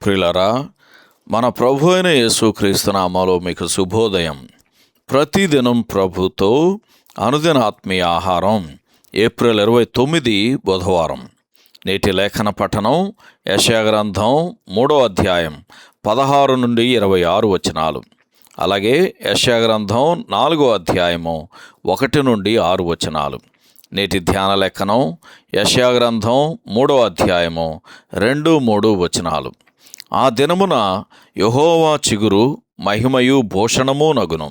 ప్రియులారా, మన ప్రభు అయిన యేసుక్రీస్తు నామములో మీకు శుభోదయం. ప్రతిదినం ప్రభుతో అనుదిన ఆత్మీయ ఆహారం. ఏప్రిల్ 29 బుధవారం. నేటి లేఖన పఠనం యెషయా గ్రంథం 3వ అధ్యాయం 16 నుండి 26 వచనాలు. అలాగే యెషయా గ్రంథం 4వ అధ్యాయము 1 నుండి 6 వచనాలు. నేటి ధ్యాన లేఖనం యెషయా గ్రంథం 3వ అధ్యాయము 2-3 వచనాలు. ఆ దినమున యెహోవా చిగురు మహిమయు భూషణము నగును.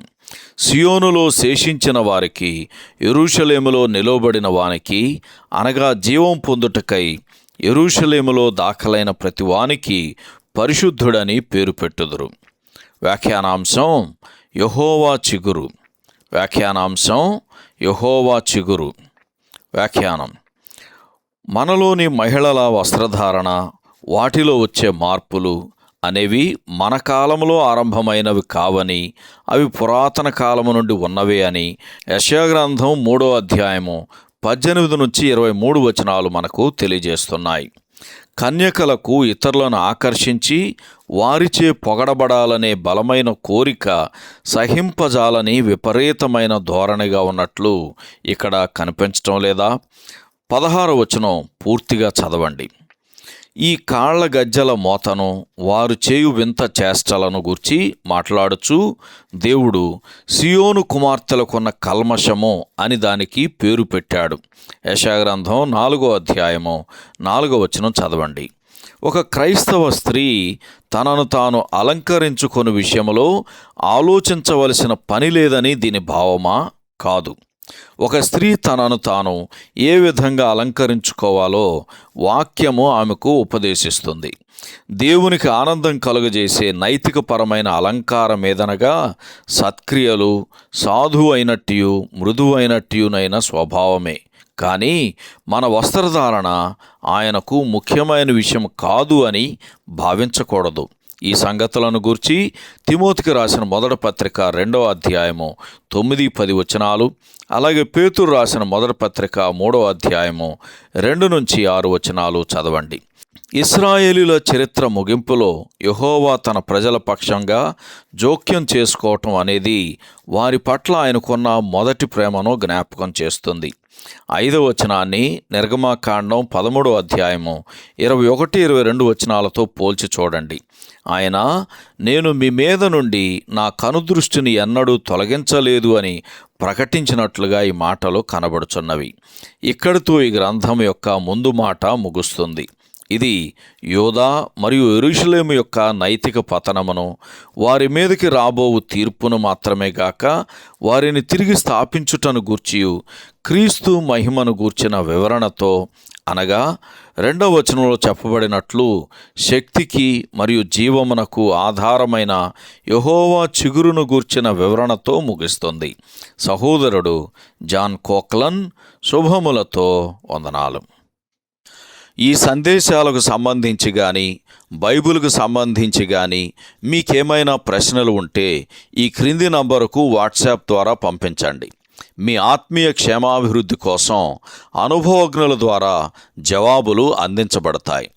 సియోనులో శేషించిన వారికి, యెరూషలేములో నిలవబడిన వానికి, అనగా జీవం పొందుటకై యెరూషలేములో దాఖలైన ప్రతివానికి పరిశుద్ధుడని పేరు పెట్టుదురు. వ్యాఖ్యానాంశం యెహోవా చిగురు. వ్యాఖ్యానాంశం యెహోవా చిగురు. వ్యాఖ్యానం: మనలోని మహిళల వస్త్రధారణ, వాటిలో వచ్చే మార్పులు అనేవి మన కాలంలో ఆరంభమైనవి కావని, అవి పురాతన కాలము నుండి ఉన్నవే అని యెషయా గ్రంథం 3వ అధ్యాయము 18 నుంచి 23 వచనాలు మనకు తెలియజేస్తున్నాయి. కన్యకలకు ఇతరులను ఆకర్షించి వారిచే పొగడబడాలనే బలమైన కోరిక సహింపజాలని విపరీతమైన ధోరణిగా ఉన్నట్లు ఇక్కడ కనిపించటం లేదా? 16వ వచనం పూర్తిగా చదవండి. ఈ కాళ్ల గజ్జల మోతను, వారు చేయు వింత చేష్టలను గూర్చి మాట్లాడుచు దేవుడు సియోను కుమార్తెలకున్న కల్మషము అని దానికి పేరు పెట్టాడు. యెషయా గ్రంథం 4వ అధ్యాయము 4వ వచనం చదవండి. ఒక క్రైస్తవ స్త్రీ తనను తాను అలంకరించుకొని విషయంలో ఆలోచించవలసిన పని లేదని దీని భావమా? కాదు. ఒక స్త్రీ తనను తాను ఏ విధంగా అలంకరించుకోవాలో వాక్యము ఆమెకు ఉపదేశిస్తుంది. దేవునికి ఆనందం కలుగజేసే నైతికపరమైన అలంకారం ఏదనగా సత్క్రియలు, సాధువు అయినట్టు మృదువైనట్టునైన స్వభావమే. కానీ మన వస్త్రధారణ ఆయనకు ముఖ్యమైన విషయం కాదు అని భావించకూడదు. ఈ సంగతులను గూర్చి తిమోతికి రాసిన మొదటి పత్రిక 2వ అధ్యాయము 9-10 వచనాలు, అలాగే పేతురు రాసిన మొదటి పత్రిక 3వ అధ్యాయము 2 నుంచి 6 వచనాలు చదవండి. ఇశ్రాయేలీల చరిత్ర ముగింపులో యెహోవా తన ప్రజల పక్షంగా జోక్యం చేసుకోవటం అనేది వారి పట్ల ఆయనకున్న మొదటి ప్రేమను జ్ఞాపకం చేస్తుంది. 5వ వచనాన్ని నిర్గమాకాండం 13వ అధ్యాయము 21-22 వచనాలతో పోల్చి చూడండి. ఆయన, నేను మీ మీద నుండి నా కనుదృష్టిని ఎన్నడూ తొలగించలేదు అని ప్రకటించినట్లుగా ఈ మాటలు కనబడుచున్నవి. ఇక్కడితో ఈ గ్రంథం యొక్క ముందు మాట ముగుస్తుంది. ఇది యూదా మరియు యెరూషలేము యొక్క నైతిక పతనమును, వారి మీదకి రాబోవు తీర్పును మాత్రమే గాక వారిని తిరిగి స్థాపించుటను గూర్చియు క్రీస్తు మహిమను గూర్చిన వివరణతో, అనగా 2వ వచనంలో చెప్పబడినట్లు శక్తికి మరియు జీవమునకు ఆధారమైన యెహోవా చిగురును గూర్చిన వివరణతో ముగిస్తుంది. సహోదరుడు జాన్ కోక్లన్. శుభములతో వందనాలు. ఈ సందేశాలకు సంబంధించి కానీ, బైబిల్కు సంబంధించి కానీ మీకేమైనా ప్రశ్నలు ఉంటే ఈ క్రింది నంబరుకు వాట్సాప్ ద్వారా పంపించండి. మీ ఆత్మీయ క్షేమాభివృద్ధి కోసం అనుభవజ్ఞుల ద్వారా జవాబులు అందించబడతాయి.